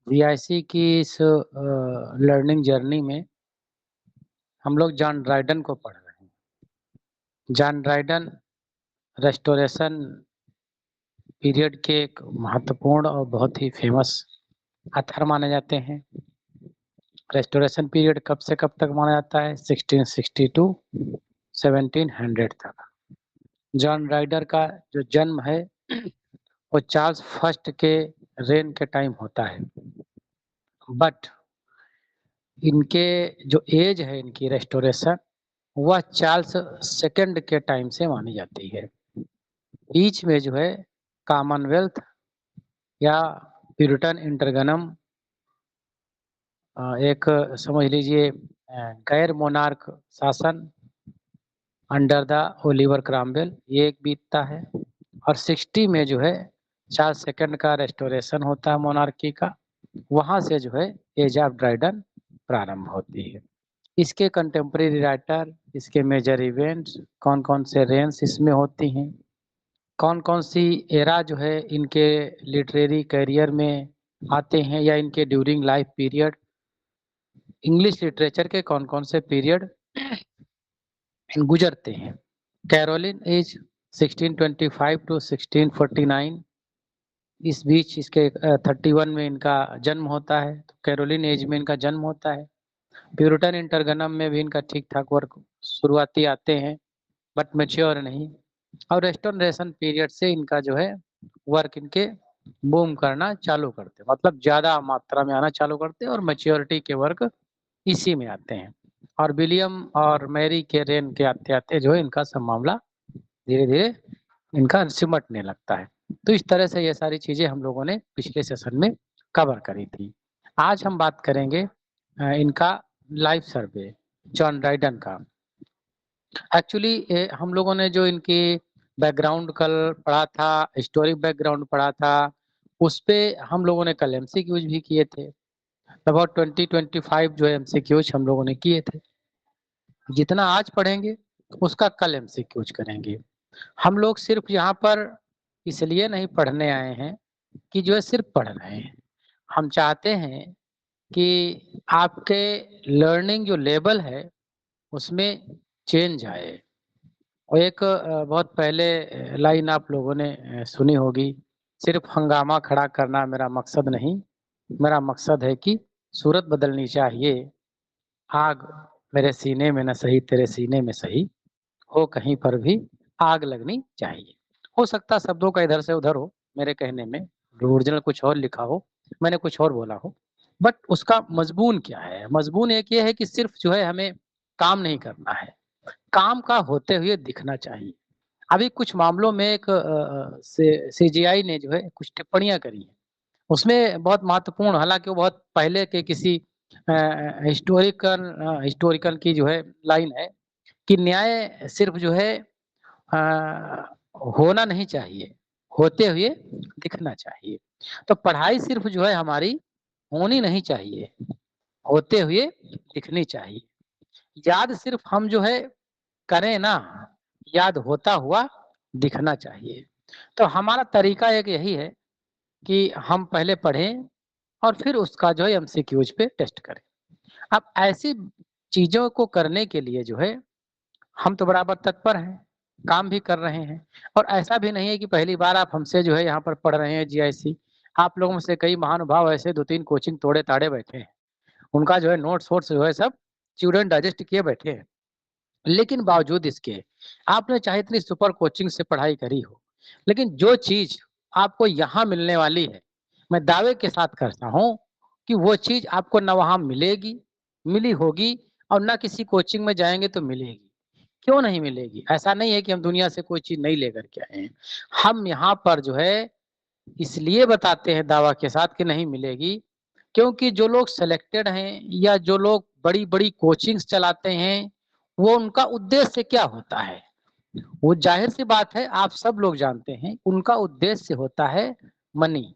GIC की इस learning journey में हम लोग जॉन ड्राइडन को पढ़ रहे हैं। जॉन ड्राइडन रेस्टोरेशन पीरियड के एक महत्वपूर्ण और बहुत ही फेमस ऑथर माने जाते हैं। रेस्टोरेशन पीरियड कब से कब तक माना जाता है? 1660 टू 1700 तक। जॉन ड्राइडर का जो जन्म है वो चार्ल्स फर्स्ट के रेन के टाइम होता है, बट इनके जो एज है इनकी रेस्टोरेशन वह चार्ल्स सेकंड के टाइम से मानी जाती है। बीच में जो है कॉमनवेल्थ या प्यूरिटन इंटरगनम एक समझ लीजिए गैर मोनार्क शासन अंडर द ओलिवर क्रॉमवेल ये एक बीतता है, और 60 में जो है चार्ल्स सेकंड का रेस्टोरेशन होता है मोनार्की का। वहां से जो है एज ऑफ ड्राइडन प्रारंभ होती है। इसके कंटेम्प्रेरी राइटर, इसके मेजर इवेंट्स, कौन कौन से रेंस इसमें होती हैं, कौन कौन सी एरा जो है इनके लिटरेरी करियर में आते हैं या इनके during life period, English literature के कौन कौन से पीरियड गुजरते हैं। कैरोलिन एज 1625 टू 1649, इस बीच इसके 31 में इनका जन्म होता है, तो कैरोलिन एज में इनका जन्म होता है। प्यूरिटन इंटरगनम में भी इनका ठीक ठाक वर्क शुरुआती आते हैं, बट मैच्योर नहीं। और रेस्टोरेशन पीरियड से इनका जो है वर्क इनके बूम करना चालू करते, मतलब ज्यादा मात्रा में आना चालू करते हैं, और मैच्योरिटी के वर्क इसी में आते हैं। और विलियम और मैरी के रेन के आते आते जो है इनका सब मामला धीरे धीरे इनका सिमटने लगता है। तो इस तरह से ये सारी चीजें हम लोगों ने पिछले सेशन में कवर करी थी। आज हम बात करेंगे इनका लाइफ सर्वे जॉन ड्राइडन का। एक्चुअली हम लोगों ने जो इनकी बैकग्राउंड कल पढ़ा था, हिस्टोरिक बैकग्राउंड पढ़ा था, उस पे हम लोगों ने कल एमसीक्यूज भी किए थे। अबाउट 20-25 जो है एमसीक्यूज हम लोगों ने किए थे। जितना आज पढ़ेंगे उसका कल एमसीक्यूज करेंगे। हम लोग सिर्फ यहाँ पर इसलिए नहीं पढ़ने आए हैं कि जो है सिर्फ पढ़ रहे हैं। हम चाहते हैं कि आपके लर्निंग जो लेवल है उसमें चेंज आए। और एक बहुत पहले लाइन आप लोगों ने सुनी होगी, सिर्फ हंगामा खड़ा करना मेरा मकसद नहीं, मेरा मकसद है कि सूरत बदलनी चाहिए। आग मेरे सीने में न सही तेरे सीने में सही, हो कहीं पर भी आग लगनी चाहिए। हो सकता शब्दों का इधर से उधर हो, मेरे कहने में ओरिजिनल कुछ और लिखा हो, मैंने कुछ और बोला हो, बट उसका मजबून क्या है? मजबून एक ये है कि सिर्फ जो है हमें काम नहीं करना है, काम का होते हुए दिखना चाहिए। अभी कुछ मामलों में एक सीजीआई ने जो है कुछ टिप्पणियां करी है, उसमें बहुत महत्वपूर्ण, हालांकि वो बहुत पहले के किसी हिस्टोरिकल की जो है लाइन है कि न्याय सिर्फ जो है होना नहीं चाहिए, होते हुए दिखना चाहिए। तो पढ़ाई सिर्फ जो है हमारी होनी नहीं चाहिए, होते हुए दिखनी चाहिए। याद सिर्फ हम जो है करें ना, याद होता हुआ दिखना चाहिए। तो हमारा तरीका एक यही है कि हम पहले पढ़ें और फिर उसका जो है एमसीक्यूज पे टेस्ट करें। अब ऐसी चीजों को करने के लिए जो है हम तो बराबर तत्पर हैं, काम भी कर रहे हैं। और ऐसा भी नहीं है कि पहली बार आप हमसे जो है यहाँ पर पढ़ रहे हैं जीआईसी। आप लोगों में से कई महानुभाव ऐसे 2-3 कोचिंग तोड़े ताड़े बैठे हैं, उनका जो है नोट्स वोट्स जो है सब स्टूडेंट डाइजेस्ट किए बैठे हैं। लेकिन बावजूद इसके आपने चाहे इतनी सुपर कोचिंग से पढ़ाई करी हो, लेकिन जो चीज आपको यहाँ मिलने वाली है, मैं दावे के साथ करता हूँ कि वो चीज आपको न वहां मिलेगी, मिली होगी, और न किसी कोचिंग में जाएंगे तो मिलेगी। क्यों नहीं मिलेगी? ऐसा नहीं है कि हम दुनिया से कोई चीज नहीं लेकर के आए हैं। हम यहाँ पर जो है इसलिए बताते हैं दावा के साथ कि नहीं मिलेगी, क्योंकि जो लोग सिलेक्टेड हैं या जो लोग बड़ी बड़ी कोचिंग्स चलाते हैं, वो उनका उद्देश्य क्या होता है? वो जाहिर सी बात है, आप सब लोग जानते हैं, उनका उद्देश्य होता है मनी।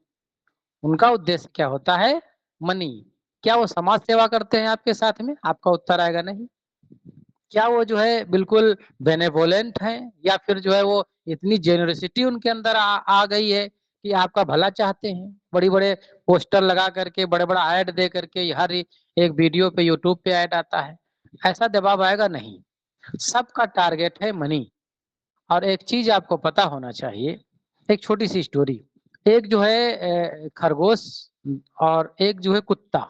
उनका उद्देश्य क्या होता है? मनी। क्या वो समाज सेवा करते हैं आपके साथ में? आपका उत्तर आएगा नहीं। क्या वो जो है बिल्कुल बेनेवोलेंट हैं, या फिर जो है वो इतनी जेनरसिटी उनके अंदर आ गई है कि आपका भला चाहते हैं? बड़ी बड़े पोस्टर लगा करके बड़े बड़ा ऐड दे करके हर एक वीडियो पे यूट्यूब पे ऐड आता है, ऐसा दबाव आएगा नहीं। सबका टारगेट है मनी। और एक चीज आपको पता होना चाहिए, एक छोटी सी स्टोरी, एक जो है खरगोश और एक जो है कुत्ता।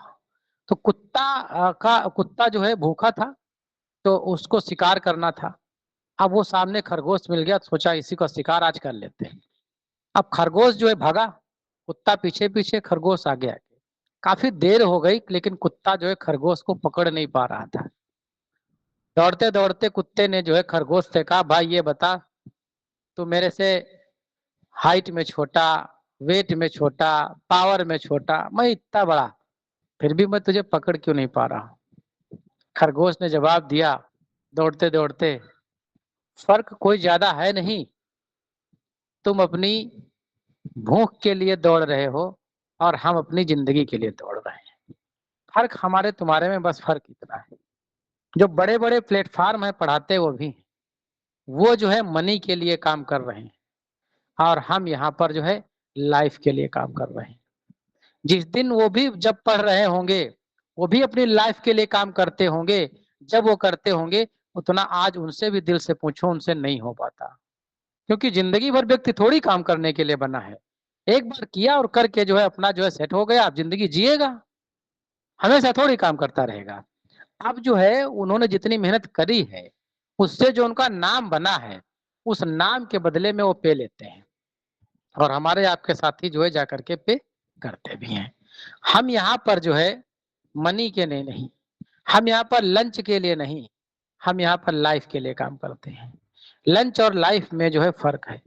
तो कुत्ता जो है भूखा था, तो उसको शिकार करना था। अब वो सामने खरगोश मिल गया, तो सोचा इसी का शिकार आज कर लेते हैं। अब खरगोश जो है भागा, कुत्ता पीछे पीछे, खरगोश आगे आगे। काफी देर हो गई, लेकिन कुत्ता जो है खरगोश को पकड़ नहीं पा रहा था। दौड़ते दौड़ते कुत्ते ने जो है खरगोश से कहा, भाई ये बता, तू मेरे से हाइट में छोटा, वेट में छोटा, पावर में छोटा, मैं इतना बड़ा, फिर भी मैं तुझे पकड़ क्यों नहीं पा रहा। खरगोश ने जवाब दिया दौड़ते दौड़ते, फर्क कोई ज्यादा है नहीं, तुम अपनी भूख के लिए दौड़ रहे हो और हम अपनी जिंदगी के लिए दौड़ रहे हैं। फर्क हमारे तुम्हारे में बस फर्क इतना है। जो बड़े बड़े प्लेटफार्म है पढ़ाते वो भी, वो जो है मनी के लिए काम कर रहे हैं, और हम यहाँ पर जो है लाइफ के लिए काम कर रहे हैं। जिस दिन वो भी जब पढ़ रहे होंगे, वो भी अपनी लाइफ के लिए काम करते होंगे। जब वो करते होंगे, उतना आज उनसे भी दिल से पूछो, उनसे नहीं हो पाता। क्योंकि जिंदगी भर व्यक्ति थोड़ी काम करने के लिए बना है। एक बार किया और करके जो है अपना जो है सेट हो गया, आप जिंदगी जिएगा, हमेशा थोड़ी काम करता रहेगा। अब जो है उन्होंने जितनी मेहनत करी है, उससे जो उनका नाम बना है, उस नाम के बदले में वो पे लेते हैं। और हमारे आपके साथी जो है जाकर के पे करते भी हैं। हम यहाँ पर जो है मनी के लिए नहीं, हम यहाँ पर लंच के लिए नहीं, हम यहाँ पर लाइफ के लिए काम करते हैं। लंच और लाइफ में जो है फर्क है।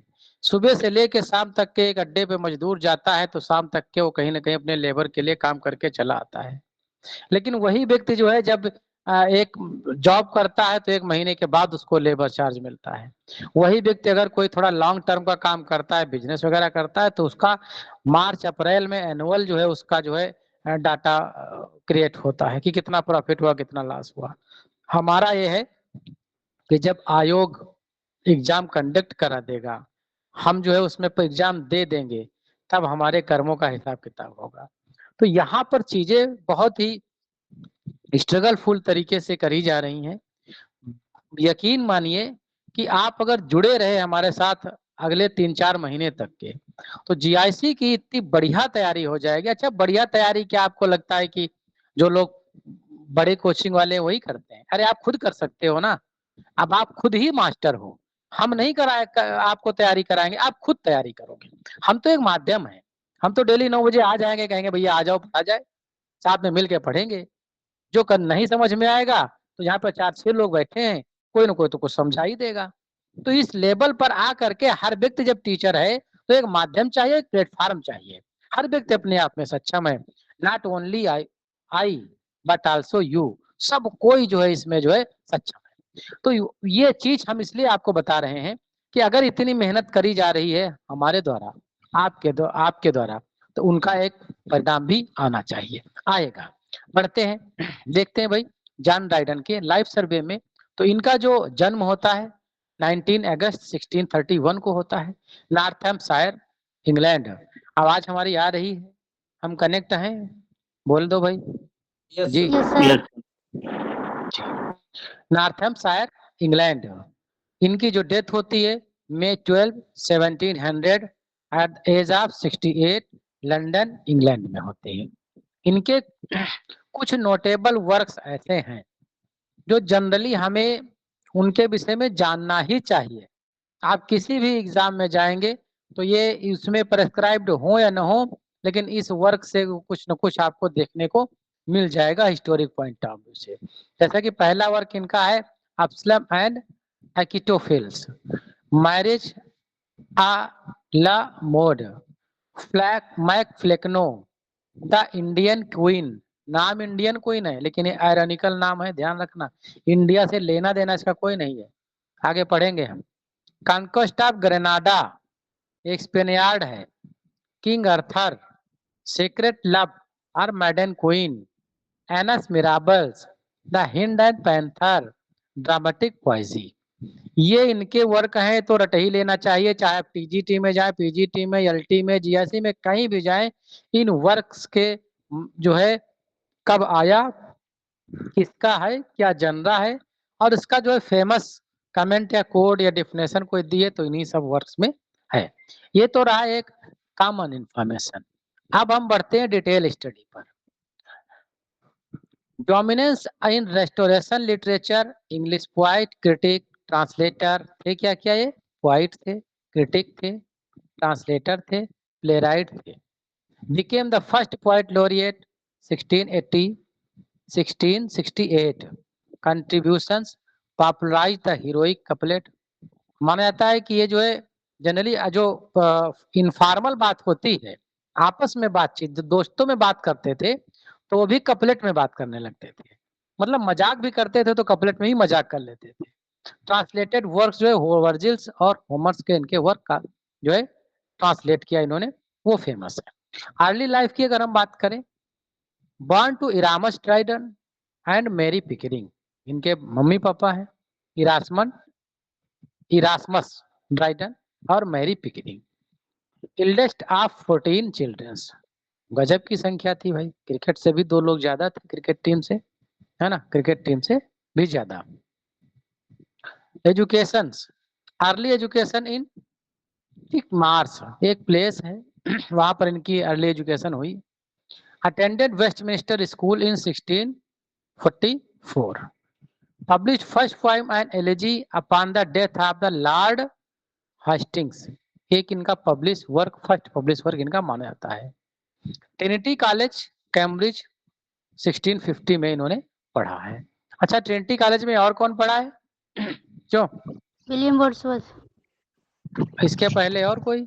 सुबह से लेके शाम तक के एक अड्डे पे मजदूर जाता है, तो शाम तक के वो कहीं ना कहीं अपने लेबर के लिए काम करके चला आता है। लेकिन वही व्यक्ति जो है जब एक जॉब करता है, तो एक महीने के बाद उसको लेबर चार्ज मिलता है। वही व्यक्ति अगर कोई थोड़ा लॉन्ग टर्म का काम करता है, बिजनेस वगैरह करता है, तो उसका मार्च अप्रैल में एनुअल जो है उसका जो है डाटा क्रिएट होता है कि कितना प्रॉफिट हुआ, कितना लॉस हुआ। हमारा ये है कि जब आयोग एग्जाम कंडक्ट करा देगा, हम जो है उसमें एग्जाम दे देंगे, तब हमारे कर्मों का हिसाब किताब होगा। तो यहाँ पर चीजें बहुत ही स्ट्रगल फुल तरीके से करी जा रही हैं। यकीन मानिए कि आप अगर जुड़े रहे हमारे साथ अगले 3-4 महीने तक के, तो जीआईसी की इतनी बढ़िया तैयारी हो जाएगी। अच्छा, बढ़िया तैयारी क्या आपको लगता है कि जो लोग बड़े कोचिंग वाले वही करते हैं? अरे आप खुद कर सकते हो ना। अब आप खुद ही मास्टर हो, हम नहीं आपको तैयारी कराएंगे, आप खुद तैयारी करोगे। हम तो एक माध्यम है। हम तो डेली 9 बजे आ जाएंगे, कहेंगे भैया आ जाओ, आ जाए, साथ में मिल के पढ़ेंगे। जो नहीं समझ में आएगा, तो यहाँ पर 4-6 लोग बैठे हैं, कोई ना कोई तो कुछ समझा ही देगा। तो इस लेवल पर आ करके हर व्यक्ति जब टीचर है, तो एक माध्यम चाहिए, एक प्लेटफॉर्म चाहिए। हर व्यक्ति अपने आप में सक्षम है। Not only I but also you, सब कोई जो है इसमें जो है सक्षम है। तो ये चीज हम इसलिए आपको बता रहे हैं कि अगर इतनी मेहनत करी जा रही है हमारे द्वारा, आपके द्वारा, तो उनका एक परिणाम भी आना चाहिए, आएगा। बढ़ते हैं, देखते हैं भाई जॉन ड्राइडन के लाइफ सर्वे में। तो इनका जो जन्म होता है 19 अगस्त 1631 को होता है, नॉर्थहैम्पशायर, इंग्लैंड। आवाज हमारी आ रही है? हम कनेक्ट हैं? बोल दो भाई। जी नॉर्थहैम्पशायर, इंग्लैंड। इनकी जो डेथ होती है मई 12, 1700 at the age of 68, London, England में होते हैं। इनके कुछ नोटेबल वर्क्स ऐसे हैं जो जनरली हमें उनके विषय में जानना ही चाहिए। आप किसी भी एग्जाम में जाएंगे तो ये इसमें प्रेस्क्राइब्ड हो या ना हो, लेकिन इस वर्क से कुछ न कुछ आपको देखने को मिल जाएगा हिस्टोरिक पॉइंट ऑफ व्यू से। जैसा कि पहला वर्क इनका है Absalom and Achitophel, marriage a la mode, Mac Flecknoe, the Indian queen. नाम इंडियन क्वीन है, लेकिन ये आयरनिकल नाम है, ध्यान रखना। इंडिया से लेना देना इसका कोई नहीं है, आगे पढ़ेंगे हम। कॉन्क्वेस्ट ऑफ ग्रेनाडा, एक स्पेनियार्ड है। किंग अर्थर, सीक्रेट लव और maiden queen, Annus Mirabilis, the hind and panther, dramatic poesy. ये इनके वर्क हैं तो रट ही लेना चाहिए, चाहे आप टीजीटी में जाए, पीजीटी में, एलटी में, जीआईसी में, कहीं भी जाए, इन वर्क्स के जो है कब आया, किसका है, क्या जनरा है, और इसका जो है फेमस कमेंट या कोड या डेफिनेशन कोई दी है तो इन्हीं सब वर्क्स में है। ये तो रहा एक कॉमन इंफॉर्मेशन। अब हम बढ़ते हैं डिटेल स्टडी पर। डोमिनेंस इन restoration literature, English poet, critic, translator थे। क्या क्या ये पोइट थे, क्रिटिक थे, ट्रांसलेटर थे, प्लेराइट थे। Became the first poet laureate 1680 1668। Contributions popularize the heroic couplet. माना जाता है कि ये जो है जनरली जो इनफॉर्मल बात होती है, आपस में बातचीत, दोस्तों में बात करते थे तो वो भी कपलेट में बात करने लगते थे, मतलब मजाक भी करते थे तो कपलेट में ही मजाक कर लेते थे। ट्रांसलेटेड वर्क्स जो है वर्जिल्स और होमर्स के इनके वर्क का जो है ट्रांसलेट किया इन्होंने, वो फेमस है। अर्ली लाइफ की अगर हम बात करें, born to Erasmus Dryden and Mary Pickering, इनके मम्मी पापा हैं इरास्मस ड्राइडन और Mary Pickering. Eldest of 14 childrens, गजब की संख्या थी भाई, क्रिकेट से भी 2 लोग ज्यादा थे, क्रिकेट टीम से, है ना, क्रिकेट टीम से भी ज्यादा। Education, early education in Mars, एक प्लेस है वहां पर इनकी अर्ली एजुकेशन हुई। Attended Westminster school in 1644। Publish first poem and elegy upon the death of the Lord Hastings, एक इनका publish work, first publish work इनका माना जाता है। ट्रिनिटी कॉलेज कैम्ब्रिज 1650 में इन्होंने पढ़ा है। अच्छा, ट्रिनिटी कॉलेज में और कौन पढ़ा है जो विलियम वर्ड्सवर्थ। इसके पहले और कोई?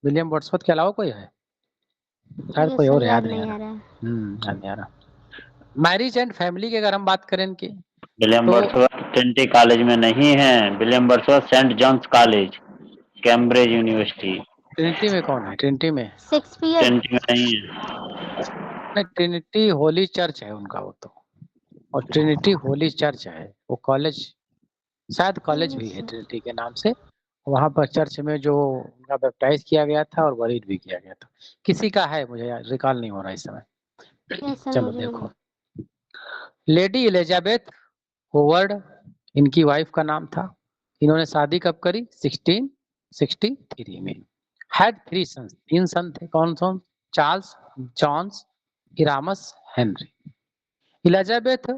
विलियम वर्ड्सवर्थ के अलावा कोई है? शायद कोई और याद नहीं आ रहा। याद नहीं आ रहा। मैरिज एंड फैमिली की अगर हम बात करें इनकी, विलियम तो वर्ड्सवर्थ ट्रिनिटी कॉलेज में नहीं है, William Wordsworth saint John's college, Cambridge university. Trinity में कौन है? ट्रिनिटी में शेक्सपियर। ट्रिनिटी में नहीं है। नहीं, ट्रिनिटी होली चर्च है उनका वो तो, और ट्रिनिटी होली चर्च है वो कॉलेज, शायद कॉलेज भी है ट्रिनिटी के नाम से। वहां पर चर्च में जो उनका बैप्टाइज किया गया था और बरीड भी किया गया था, किसी का है मुझे रिकॉल नहीं हो रहा इस समय। चलो देखो, लेडी एलिजाबेथ होवर्ड इनकी वाइफ का नाम था। इन्होंने शादी कब करी? 1663 में। हैड 3 सन्स, 3 सन थे। कौन कौन? Charles, Johns, Erasmus, Henry. Elizabeth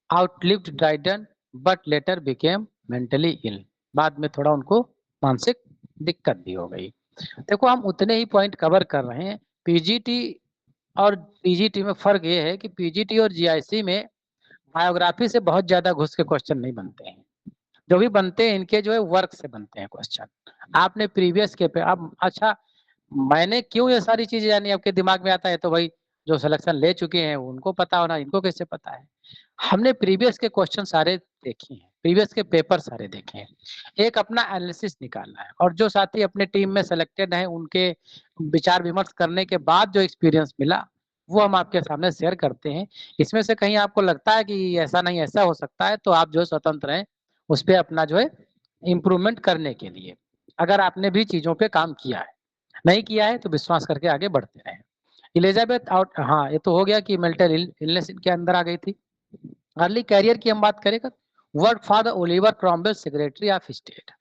outlived Dryden but later became mentally ill, बाद में थोड़ा उनको मानसिक दिक्कत भी हो गई। देखो, हम उतने ही पॉइंट कवर कर रहे हैं। पीजीटी और पीजीटी में फर्क ये है कि पीजीटी और जीआईसी में बायोग्राफी से बहुत ज्यादा घुस के क्वेश्चन नहीं बनते हैं, जो भी बनते हैं इनके जो है वर्क से बनते हैं क्वेश्चन। आपने प्रीवियस के पे, अब अच्छा मैंने क्यों ये सारी चीजें जानी आपके दिमाग में आता है, तो भाई जो सिलेक्शन ले चुके हैं उनको पता होना, इनको कैसे पता है? हमने प्रीवियस के क्वेश्चन सारे देखे हैं, प्रीवियस के पेपर सारे देखे हैं, एक अपना एनालिसिस निकालना है, और जो साथी अपने टीम में सिलेक्टेड हैं उनके विचार विमर्श करने के बाद जो एक्सपीरियंस मिला वो हम आपके सामने शेयर करते हैं। इसमें से कहीं आपको लगता है कि ऐसा नहीं ऐसा हो सकता है, तो आप जो है स्वतंत्र हैं उस पर अपना जो है इम्प्रूवमेंट करने के लिए, अगर आपने भी चीजों पे काम किया है, नहीं किया है तो विश्वास करके आगे बढ़ते रहे। इलिजाबेथ आउट, हाँ ये तो हो गया कि मेंटल इलनेस इनके अंदर आ गई थी। अर्ली कैरियर की हम बात करें, work for the Oliver Cromwell secretary of state.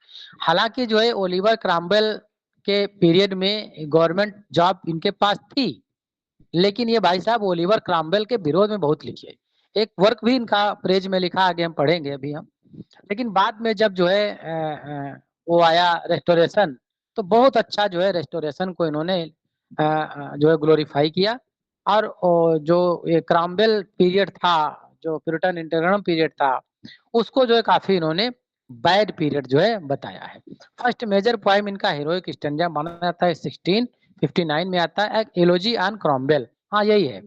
हालांकि जो है ओलिवर क्रॉम्वेल के पीरियड में गवर्नमेंट जॉब इनके पास थी, लेकिन ये भाई साहब ओलिवर क्रॉम्वेल के विरोध में बहुत लिखे, एक वर्क भी इनका प्रेज में लिखा, आगे हम पढ़ेंगे अभी हम। लेकिन बाद में जब जो है वो आया रेस्टोरेशन, तो बहुत अच्छा जो है रेस्टोरेशन को इन्होंने जो है ग्लोरीफाई किया, और जो ये क्रॉम्वेल पीरियड था, जो प्यूरिटन इंटरनल पीरियड था, उसको जो है काफी इन्होंने बैड पीरियड जो है बताया है। फर्स्ट मेजर पोएम इनका हीरोइक स्टैंजा माना जाता है, 1659 में आता है, एलोजी ऑन क्रॉम्वेल। हाँ यही है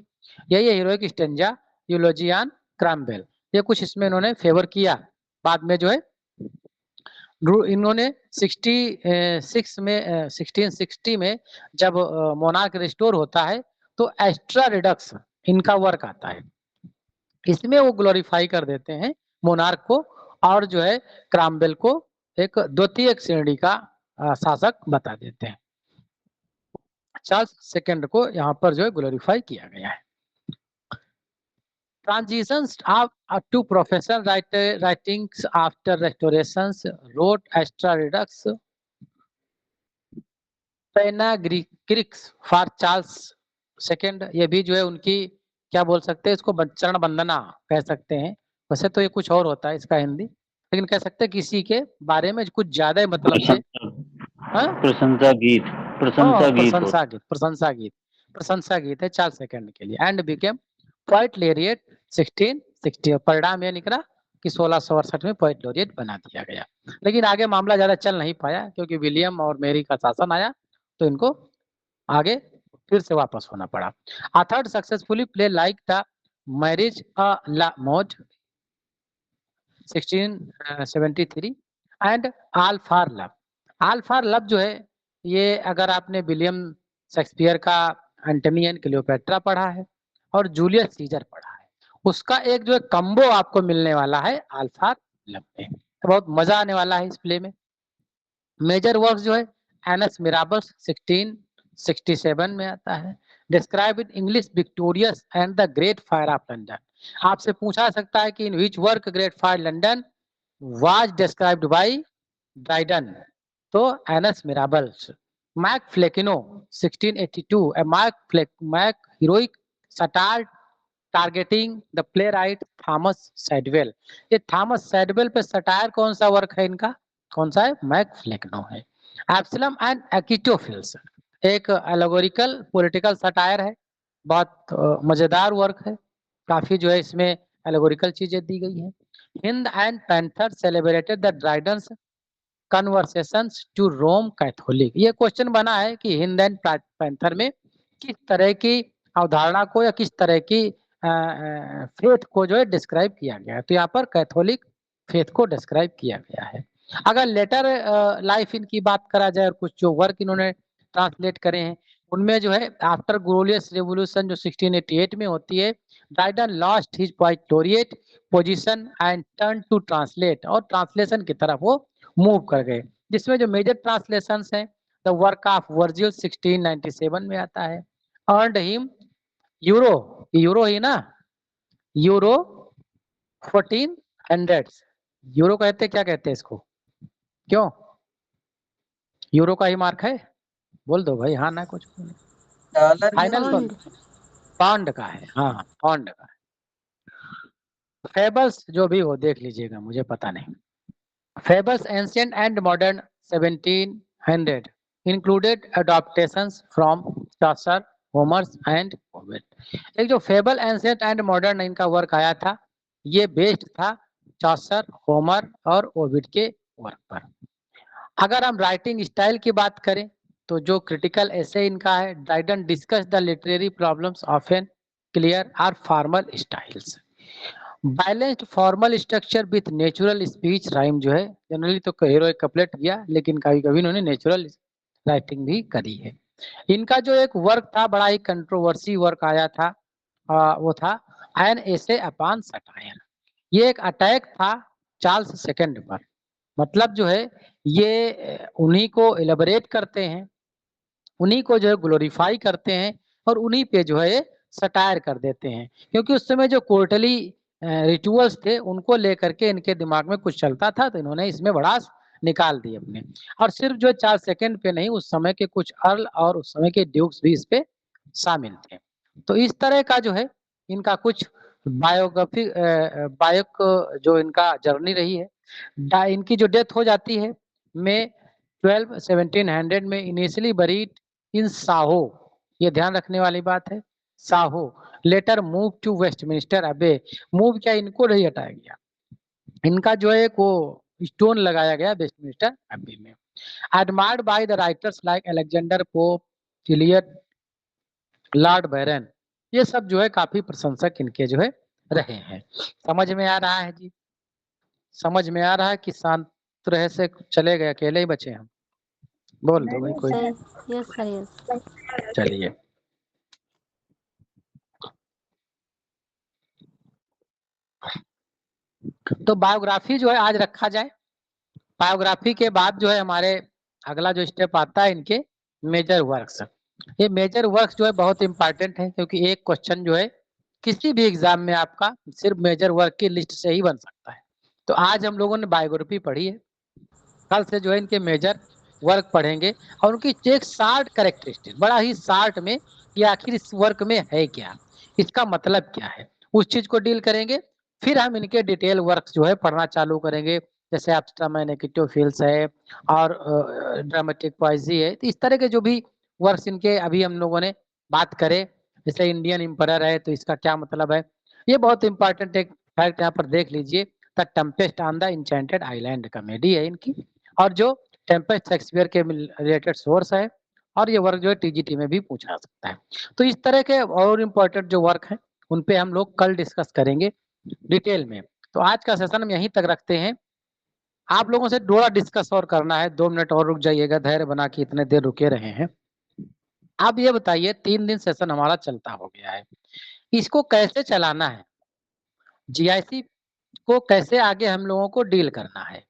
हीरोइक स्टैंजा, यूलोजी ऑन क्रॉम्वेल। ये कुछ इसमें इन्होंने फेवर किया। बाद में जो है इन्होंने 66 में 1660 में जब मोनार्क रिस्टोर होता है तो एस्ट्रा रिडक्स इनका वर्क आता है। इसमें वो ग्लोरीफाई कर देते हैं मोनार्क को, और जो है क्रामवेल को एक द्वितीय श्रेणी का शासक बता देते हैं। चार्ल्स सेकंड को यहाँ पर जो है ग्लोरीफाई किया गया है। Transitions to professional writings after restorations wrote Astra Redux, Panegyrics for Charles second, ये भी जो है उनकी क्या बोल सकते हैं इसको, चरण वंदना कह सकते हैं। वैसे तो ये कुछ और होता है इसका हिंदी, लेकिन कह सकते हैं किसी के बारे में कुछ ज्यादा मतलब से प्रशंसा गीत, प्रशंसा गीत हो, प्रशंसा गीत, प्रशंसा गीत, प्रशंसा गीत है चार्ल्स सेकंड के लिए। एंड बिकेम पोएट लॉरिएट 1660, परिणाम ये निकला कि 1668 में पोएट लॉरिएट बना दिया गया। लेकिन आगे मामला ज्यादा चल नहीं पाया क्योंकि विलियम और मेरी का शासन आया, तो इनको आगे फिर से वापस होना पड़ा। A third successfully play like the Marriage à la Mode 1673 and All for Love। All for Love जो है, ये अगर आपने विलियम शेक्सपियर का एंटनी एंड क्लियोपेट्रा पढ़ा है और जूलियस सीजर पढ़ा है, उसका एक जो है कम्बो आपको मिलने वाला है All for Love में, तो बहुत मजा आने वाला है इस प्ले में। मेजर वर्क जो है एनएस मिराबल्स 1667 में आता है। Describe in English victorious and the great fire of London. आपसे पूछा सकता है कि in which work great fire London was described by Dryden, तो Annus Mirabilis. Mac Flecknoe 1682, mac heroic satire targeting the playwright Thomas Shadwell. ये Thomas सैडवेल पे satire कौन सा वर्क है इनका, कौन सा है, मैक फ्लेकनो है। एब्सलम एंड एक्टोफिल्स एक एलोगोरिकल पॉलिटिकल सटायर है, बहुत मजेदार वर्क है, काफी जो है इसमें एलोगोरिकल चीजें दी गई है। Hind and panther celebrated the Dryden's conversations to Rome Catholic. ये क्वेश्चन बना है कि हिंद एंड पैंथर में किस तरह की अवधारणा को या किस तरह की फेथ को जो है डिस्क्राइब किया गया है, तो यहाँ पर कैथोलिक फेथ को डिस्क्राइब किया गया है। अगर लेटर लाइफ इनकी बात करा जाए और कुछ जो वर्क इन्होंने ट्रांसलेट करे हैं, उनमें जो है आफ्टर ग्लोरियस रेवोल्यूशन जो 1688 में होती है, Dryden lost his poet laureate position and turn to translate, और ट्रांसलेशन की तरफ वो मूव कर गए, जिसमें जो मेजर ट्रांसलेशंस हैं, द वर्क ऑफ वर्जिल 1697 में आता है। अर्नड हिम यूरो, यूरो ही ना, यूरो 1400, यूरो कहते क्या कहते हैं इसको, क्यों यूरो का ही मार्क है, बोल दो भाई हाँ ना कुछ डॉलर फाइनल, पाउंड का है, हाँ पाउंड का है। फेबल्स जो भी हो देख लीजिएगा, मुझे पता नहीं। Fables ancient and modern 1700 included adaptations from Chaucer, Homer's and Ovid. एक जो फेबल एंशिएंट एंड मॉडर्न इनका वर्क आया था, ये बेस्ड था चॉसर, होमर और ओविड के वर्क पर। अगर हम राइटिंग स्टाइल की बात करें तो जो क्रिटिकल ऐसे इनका है, Dryden discuss the literary problems of an clear और formal styles, balanced formal structure with natural speech rhyme जो है, जनरली तो हीरोइक कपलेट किया, लेकिन कभी कभी इन्होंने नेचुरल राइटिंग भी करी है। इनका जो एक वर्क था, बड़ा ही कंट्रोवर्सी वर्क आया था, वो था एन एसे अपॉन सटायर। ये एक अटैक था चार्ल्स सेकंड पर, मतलब जो है ये उन्हीं को एलिबरेट करते हैं, उन्हीं को जो है ग्लोरीफाई करते हैं और उन्हीं पे जो है सटायर कर देते हैं, क्योंकि उस समय जो कोर्टली रिचुअल्स थे उनको लेकर के इनके दिमाग में कुछ चलता था, तो इन्होंने इसमें भड़ास निकाल दी अपने। और सिर्फ जो चार्ल्स सेकंड पे नहीं, उस समय के कुछ अर्ल और उस समय के ड्यूक्स भी इस पे शामिल थे। तो इस तरह का जो है इनका कुछ बायोग्राफी बायोक जो इनका जर्नी रही है। इनकी जो डेथ हो जाती है में 1700 में, इनिशियली बरीड इन साहो, ये ध्यान रखने वाली बात है, साहो later move to Westminster abbey, move क्या इनको नहीं हटाया गया, इनका जो है वो स्टोन लगाया गया वेस्टमिनिस्टर अबे में। Admired by the writers like Alexander Pope, Eliot, Lord Byron, ये सब जो है काफी प्रशंसक इनके जो है रहे हैं। समझ में आ रहा है जी, समझ में आ रहा है कि शांत रहे से चले गए, अकेले ही बचे हम, बोल दो भाई कोई, यस सर यस। चलिए। तो बायोग्राफी जो है आज रखा जाए। बायोग्राफी के बाद जो है हमारे अगला जो स्टेप आता है इनके मेजर वर्क्स। ये मेजर वर्क्स जो है बहुत इंपॉर्टेंट है, क्योंकि एक क्वेश्चन जो है किसी भी एग्जाम में आपका सिर्फ मेजर वर्क की लिस्ट से ही बन सकता है। तो आज हम लोगों ने बायोग्राफी पढ़ी है, कल से जो है इनके मेजर वर्क पढ़ेंगे और उनकी एक शार्ट कैरेक्टरिस्टिक, बड़ा ही शार्ट में कि आखिर इस वर्क में है क्या, इसका मतलब क्या है, उस चीज को डील करेंगे। फिर हम इनके डिटेल वर्क जो है पढ़ना चालू करेंगे, जैसे एब्स्ट्रैक्ट नेगेटिव फील्ड्स है और ड्रामेटिक पोएजी है। तो इस तरह के जो भी वर्क्स इनके अभी हम लोगों ने बात करे, जैसे इंडियन एम्परर है तो इसका क्या मतलब है, ये बहुत इंपॉर्टेंट एक फैक्ट यहाँ पर देख लीजिए। The Tempest on the enchanted island comedy है इनकी, और जो टेम्पेस्ट शेक्सपियर के रिलेटेड सोर्स है, और ये वर्क जो है टीजीटी में भी पूछा जा सकता है। तो इस तरह के और इम्पोर्टेंट जो वर्क है उन पे हम लोग कल डिस्कस करेंगे डिटेल में। तो आज का सेशन हम यहीं तक रखते हैं। आप लोगों से थोड़ा डिस्कस और करना है, 2 मिनट और रुक जाइएगा, धैर्य बना के इतने देर रुके रहे हैं। आप ये बताइए 3 दिन सेशन हमारा चलता हो गया है, इसको कैसे चलाना है, जीआईसी को कैसे आगे हम लोगों को डील करना है।